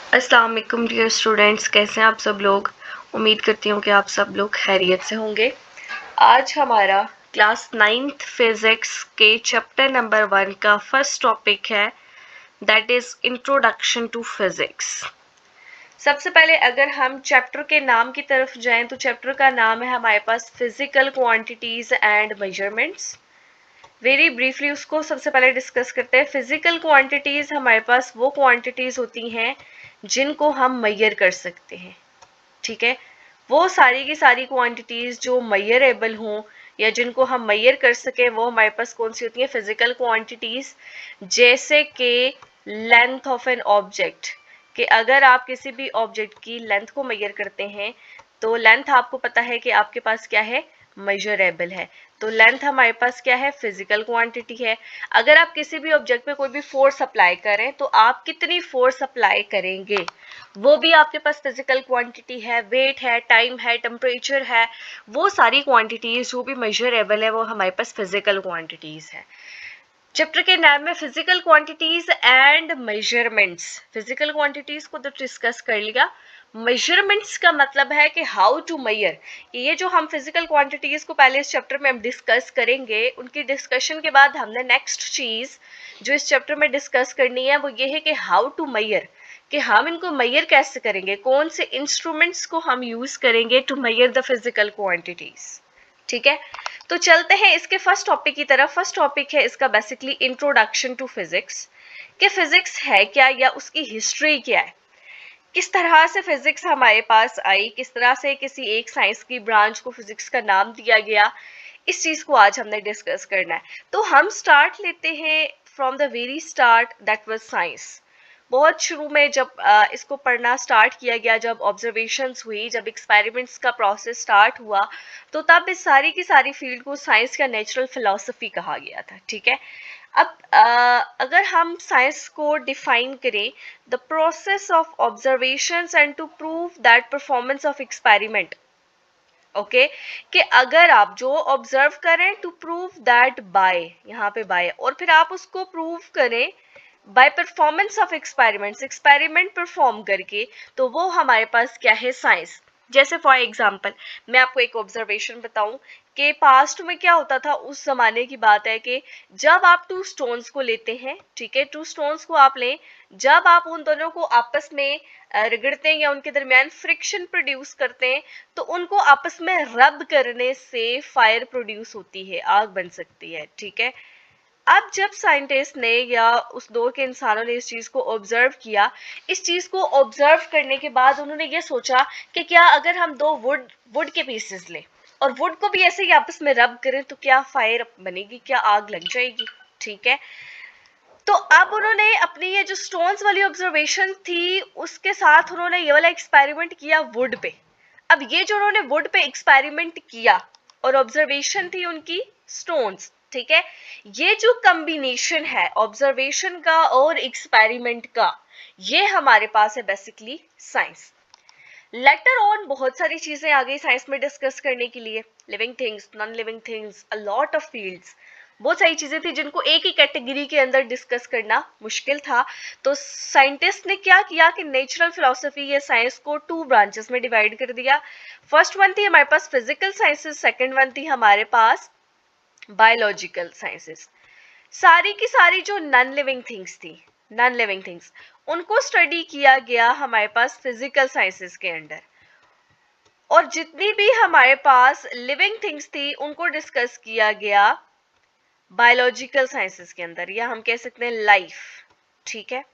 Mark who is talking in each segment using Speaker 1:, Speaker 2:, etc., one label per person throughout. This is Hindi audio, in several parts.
Speaker 1: अस्सलाम वालेकुम डियर स्टूडेंट्स, कैसे हैं आप सब लोग। उम्मीद करती हूँ कि आप सब लोग खैरियत से होंगे। आज हमारा क्लास 9th फिज़िक्स के चैप्टर नंबर 1 का फर्स्ट टॉपिक है, that is introduction to physics. सबसे पहले अगर हम चैप्टर के नाम की तरफ जाएं तो चैप्टर का नाम है हमारे पास physical quantities and measurements. Very briefly उसको सबसे पहले डिस्कस करते हैं। फिजिकल क्वांटिटीज हमारे पास वो क्वांटिटीज होती हैं जिनको हम मैयर कर सकते हैं, ठीक है। वो सारी की सारी क्वांटिटीज जो मैयरेबल हों या जिनको हम मैयर कर सकें वो हमारे पास कौन सी होती हैं, फिजिकल क्वांटिटीज। जैसे कि लेंथ ऑफ एन ऑब्जेक्ट, कि अगर आप किसी भी ऑब्जेक्ट की लेंथ को मैयर करते हैं तो लेंथ आपको पता है कि आपके पास क्या है, मेजरेबल है। तो लेंथ हमारे पास क्या है, फिजिकल क्वांटिटी है। अगर आप किसी भी ऑब्जेक्ट पे कोई भी फोर्स अप्लाई करें तो आप कितनी फोर्स अप्लाई करेंगे वो भी आपके पास फिजिकल क्वांटिटी है। वेट है, टाइम है, टेम्परेचर है, वो सारी क्वांटिटीज जो भी मेजरेबल है वो हमारे पास फिजिकल क्वांटिटीज है। चैप्टर के नाम में physical quantities and measurements. Physical quantities को तो डिस्कस कर लिया, मेजरमेंट्स का मतलब है कि हाउ टू मेयर। ये जो हम फिजिकल क्वांटिटीज को पहले इस चैप्टर में हम डिस्कस करेंगे, उनकी डिस्कशन के बाद हमने नेक्स्ट चीज जो इस चैप्टर में डिस्कस करनी है वो ये है कि हाउ टू मेयर, कि हम इनको मेयर कैसे करेंगे, कौन से इंस्ट्रूमेंट्स को हम यूज करेंगे to measure the physical quantities, ठीक है। तो चलते हैं इसके फर्स्ट टॉपिक की तरफ। फर्स्ट टॉपिक है इसका बेसिकली इंट्रोडक्शन टू फिजिक्स, कि फिजिक्स है क्या या उसकी हिस्ट्री क्या है, किस तरह से फिजिक्स हमारे पास आई, किस तरह से किसी एक साइंस की ब्रांच को फिजिक्स का नाम दिया गया। इस चीज को आज हमने डिस्कस करना है। तो हम स्टार्ट लेते हैं from the very start, that was science. बहुत शुरू में जब इसको पढ़ना स्टार्ट किया गया, जब ऑब्जर्वेशंस हुई, जब एक्सपेरिमेंट्स का प्रोसेस स्टार्ट हुआ, तो तब इस सारी की सारी फील्ड को साइंस का नेचुरल फिलॉसफी कहा गया था, ठीक है। अब अगर हम साइंस को डिफाइन करें, the process of observations and to prove that performance of experiment, okay, कि अगर आप जो ऑब्जर्व करें टू प्रूव दैट बाय, यहाँ पे बाय, और फिर आप उसको प्रूव करें by performance of experiments, experiment perform करके, तो वो हमारे पास क्या है, साइंस। जैसे फॉर एग्जांपल मैं आपको एक ऑब्जर्वेशन बताऊं कि पास्ट में क्या होता था, उस जमाने की बात है कि जब आप टू स्टोन्स को लेते हैं, ठीक है, टू स्टोन्स को आप लें, जब आप उन दोनों को आपस में रगड़ते हैं या उनके दरमियान फ्रिक्शन प्रोड्यूस करते हैं तो उनको आपस में रब करने से फायर प्रोड्यूस होती है, आग बन सकती है, ठीक है। अब जब साइंटिस्ट ने या उस दौर के इंसानों ने इस चीज को ऑब्जर्व किया, इस चीज को ऑब्जर्व करने के बाद उन्होंने ये सोचा कि क्या अगर हम दो वुड के पीसेस लें और वुड को भी ऐसे ही आपस में रब करें तो क्या फायर बनेगी, क्या आग लग जाएगी, ठीक है। तो अब उन्होंने अपनी ये जो स्टोन्स वाली ऑब्जर्वेशन थी उसके साथ उन्होंने ये वाला एक्सपेरिमेंट किया वुड पे। अब ये जो उन्होंने वुड पे एक्सपेरिमेंट किया और ऑब्जर्वेशन थी उनकी स्टोन्स, ठीक है, ये जो कॉम्बिनेशन है ऑब्जर्वेशन का और एक्सपेरिमेंट का, ये हमारे पास है बेसिकली साइंस। लेटर ऑन बहुत सारी चीजें आ गई साइंस में डिस्कस करने के लिए, living things, non living things, a lot of fields, बहुत सारी चीजें थी जिनको एक ही कैटेगरी के अंदर डिस्कस करना मुश्किल था। तो साइंटिस्ट ने क्या किया कि नेचुरल फिलोसफी या साइंस को टू ब्रांचेस में डिवाइड कर दिया। फर्स्ट वन थी हमारे पास फिजिकल साइंसेस, सेकंड वन थी हमारे पास बायोलॉजिकल साइंसेस। सारी की सारी जो नॉन लिविंग थिंग्स थी, नॉन लिविंग थिंग्स, उनको स्टडी किया गया हमारे पास फिजिकल साइंसेस के अंडर, और जितनी भी हमारे पास लिविंग थिंग्स थी उनको डिस्कस किया गया बायोलॉजिकल साइंसेस के अंदर, या हम कह सकते हैं लाइफ, ठीक है।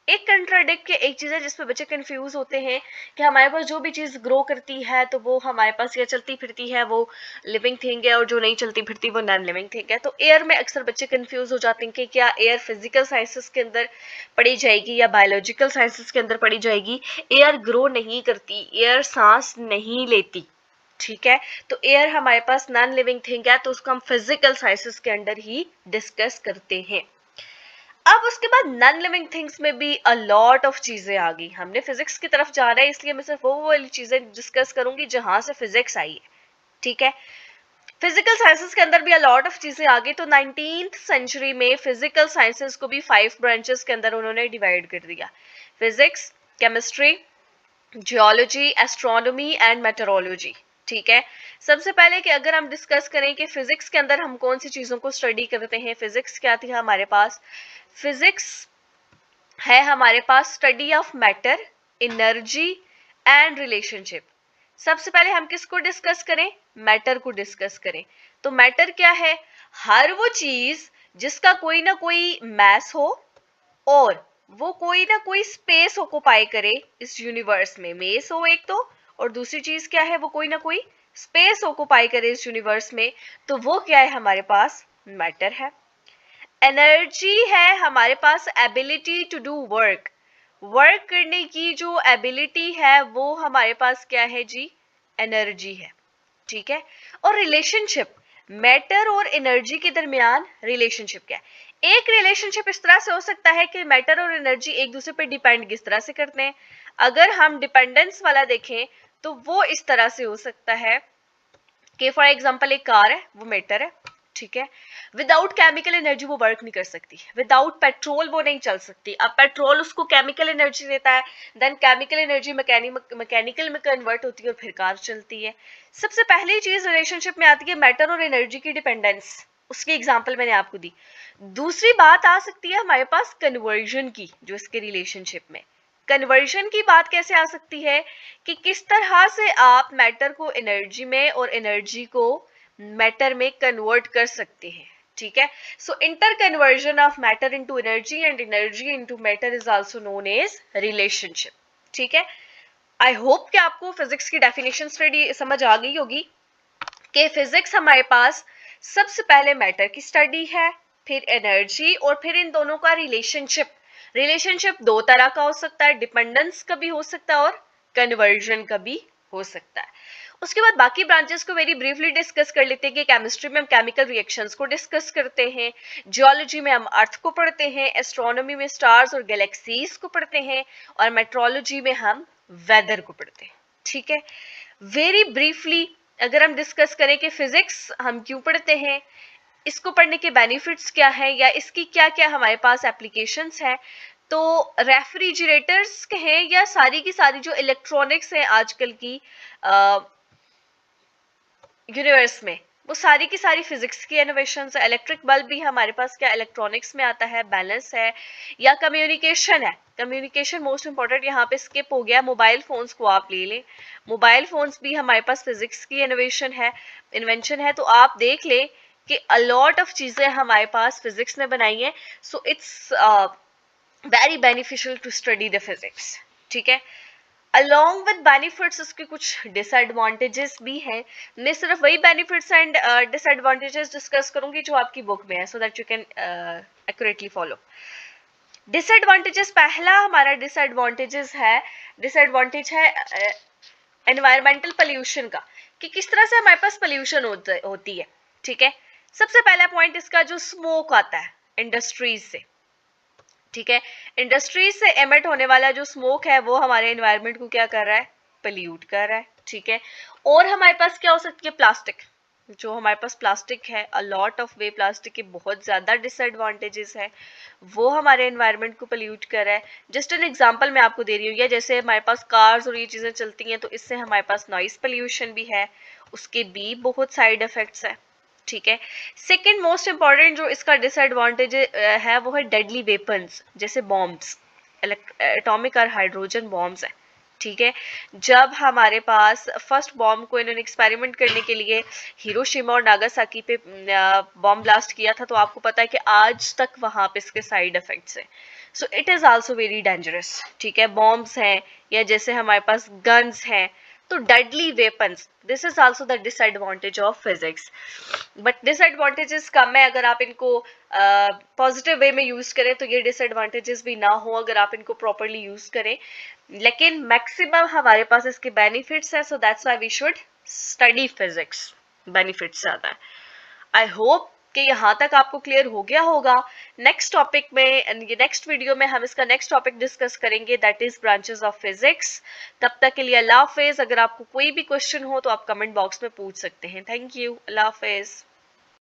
Speaker 1: एक कंट्राडिक्ट के एक चीज है जिसपे बच्चे कंफ्यूज होते हैं कि हमारे पास जो भी चीज ग्रो करती है तो वो हमारे पास या चलती फिरती है वो लिविंग थिंग है, और जो नहीं चलती फिरती वो नॉन लिविंग थिंग है। तो एयर में अक्सर बच्चे कंफ्यूज हो जाते हैं कि क्या एयर फिजिकल साइंसेस के अंदर पढ़ी जाएगी या बायोलॉजिकल साइंसेस के अंदर पढ़ी जाएगी। एयर ग्रो नहीं करती, एयर सांस नहीं लेती, ठीक है। तो एयर हमारे पास नॉन लिविंग थिंग है, तो उसको हम फिजिकल साइंसेस के अंदर ही डिस्कस करते हैं। अब उसके बाद नॉन लिविंग थिंग्स में भी अ लॉट ऑफ चीजें आ गई। हमने फिजिक्स की तरफ जा रहे हैं इसलिए मैं सिर्फ वो वाली चीजें डिस्कस करूंगी जहां से फिजिक्स आई है, ठीक है। फिजिकल साइंसेस के अंदर भी अ लॉट ऑफ चीजें आ गई। तो 19th सेंचुरी में फिजिकल साइंसेस को भी 5 ब्रांचेस के अंदर उन्होंने डिवाइड कर दिया। Physics, chemistry, geology, astronomy and meteorology. ठीक है, सबसे पहले कि अगर हम डिस्कस करें कि फिजिक्स के अंदर हम कौन सी चीज़ों को स्टडी करते हैं, फिजिक्स क्या थी हमारे पास? फिजिक्स है हमारे पास study of matter, energy and relationship. सबसे पहले हम किसको डिस्कस करें? मैटर को डिस्कस करें। तो मैटर क्या है? हर वो चीज जिसका कोई ना कोई मैस हो और वो कोई ना कोई स्पेस ऑक्युपाई करे इस यूनिवर्स में। मेस हो एक तो, और दूसरी चीज क्या है? वो कोई ना कोई स्पेस ऑक्युपाई करे इस यूनिवर्स में, तो वो क्या है हमारे पास? मैटर है। एनर्जी है हमारे पास ability to do work, work करने की जो एबिलिटी है वो हमारे पास क्या है जी? एनर्जी है। ठीक है, और रिलेशनशिप, मैटर और एनर्जी के दरमियान रिलेशनशिप क्या है? एक रिलेशनशिप इस तरह से हो सकता है कि मैटर और एनर्जी एक दूसरे पर डिपेंड किस तरह से करते हैं। अगर हम डिपेंडेंस वाला देखें तो वो इस तरह से हो सकता है कि फॉर एग्जांपल एक कार है, वो मैटर है। ठीक है, विदाउट केमिकल एनर्जी वो वर्क नहीं कर सकती, विदाउट पेट्रोल वो नहीं चल सकती। अब पेट्रोल उसको केमिकल एनर्जी देता है, देन केमिकल एनर्जी मैकेनिकल में कन्वर्ट होती है और फिर कार चलती है। सबसे पहली चीज रिलेशनशिप में आती है मैटर और एनर्जी की डिपेंडेंस, उसकी एग्जांपल मैंने आपको दी। दूसरी बात आ सकती है हमारे पास कन्वर्जन की, जो इसके रिलेशनशिप में कन्वर्जन की बात कैसे आ सकती है कि किस तरह से आप मैटर को एनर्जी में और एनर्जी को मैटर में कन्वर्ट कर सकते हैं। ठीक है, so interconversion of matter into energy and energy into matter is also known as relationship. ठीक है, आई होप कि आपको फिजिक्स की डेफिनेशन स्टडी समझ आ गई होगी कि फिजिक्स हमारे पास सबसे पहले मैटर की स्टडी है, फिर एनर्जी, और फिर इन दोनों का रिलेशनशिप। रिलेशनशिप दो तरह का हो सकता है, डिपेंडेंस का भी हो सकता है और कन्वर्जन का भी हो सकता है। उसके बाद बाकी ब्रांचेस को वेरी ब्रीफली डिस्कस कर लेते हैं कि केमिस्ट्री में हम केमिकल रिएक्शंस को डिस्कस करते हैं, जियोलॉजी में हम अर्थ को पढ़ते हैं, एस्ट्रोनॉमी में स्टार्स और गैलेक्सीज को पढ़ते हैं, और मेट्रोलॉजी में हम वेदर को पढ़ते हैं। ठीक है, वेरी ब्रीफली अगर हम डिस्कस करें कि फिजिक्स हम क्यों पढ़ते हैं, इसको पढ़ने के बेनिफिट्स क्या है, या इसकी क्या क्या हमारे पास एप्लीकेशंस है, तो रेफ्रिजरेटर्स कहें या सारी की सारी जो इलेक्ट्रॉनिक्स है आजकल की यूनिवर्स में, वो सारी की सारी फिजिक्स की इनोवेशंस है। इलेक्ट्रिक बल्ब भी हमारे पास क्या इलेक्ट्रॉनिक्स में आता है, बैलेंस है, या कम्युनिकेशन है। कम्युनिकेशन मोस्ट इंपॉर्टेंट यहाँ पे स्किप हो गया। मोबाइल फोन्स को आप ले लें, मोबाइल फोन्स भी हमारे पास फिजिक्स की इन्वेंशन है। तो आप देख लें कि अलॉट ऑफ चीजें हमारे पास फिजिक्स ने बनाई है। So it's very beneficial to study the physics. ठीक है, अलॉन्ग विद बेनिफिट्स उसके कुछ डिसएडवांटेजेस भी हैं। मैं सिर्फ वही बेनिफिट्स एंड डिसएडवांटेजेस डिस्कस करूंगी जो आपकी बुक में है, so that you can accurately follow. Disadvantages, पहला हमारा डिसएडवांटेज है एनवायरमेंटल पोल्यूशन का, कि किस तरह से हमारे पास पोल्यूशन होती है। ठीक है, सबसे पहला पॉइंट इसका जो स्मोक आता है इंडस्ट्रीज से। ठीक है, इंडस्ट्रीज से एमिट होने वाला जो स्मोक है वो हमारे एनवायरनमेंट को क्या कर रहा है? पोल्यूट कर रहा है। ठीक है, और हमारे पास क्या हो सकती है? प्लास्टिक, जो हमारे पास प्लास्टिक है, a lot of way plastic के बहुत ज्यादा डिसएडवांटेजेस है, वो हमारे एनवायरनमेंट को पोल्यूट कर रहा है। जस्ट एन एग्जांपल मैं आपको दे रही हूँ, या जैसे हमारे पास कार्स और ये चीजें चलती हैं तो इससे हमारे पास नॉइस पोल्यूशन भी है, उसके भी बहुत साइड इफेक्ट्स है। ठीक है, सेकेंड मोस्ट इंपॉर्टेंट जो इसका डिसएडवांटेज है वो है डेडली वेपन्स, जैसे बॉम्ब्स, एटॉमिक और हाइड्रोजन बॉम्ब्स है। ठीक है, जब हमारे पास फर्स्ट बॉम्ब को इन्होंने एक्सपेरिमेंट करने के लिए हिरोशिमा और नागासाकी पे बॉम्ब ब्लास्ट किया था, तो आपको पता है कि आज तक वहां पे इसके साइड इफेक्ट्स हैं। So it is also very dangerous. ठीक है, बॉम्ब्स हैं या जैसे हमारे पास गन्स हैं, तो deadly weapons, this is also the disadvantage of physics. But disadvantages कम है, अगर आप इनको पॉजिटिव वे में यूज करें तो ये डिसएडवांटेजेस भी ना हो अगर आप इनको प्रॉपरली यूज करें, लेकिन मैक्सिमम हमारे पास इसके बेनिफिट्स है। So that's why we should study physics, benefits ज्यादा है। आई होप कि यहाँ तक आपको क्लियर हो गया होगा। नेक्स्ट टॉपिक में, नेक्स्ट वीडियो में हम इसका नेक्स्ट टॉपिक डिस्कस करेंगे, that is branches of physics. तब तक के लिए अल्लाह हाफिज। अगर आपको कोई भी क्वेश्चन हो तो आप कमेंट बॉक्स में पूछ सकते हैं। Thank you, Allah Hafiz.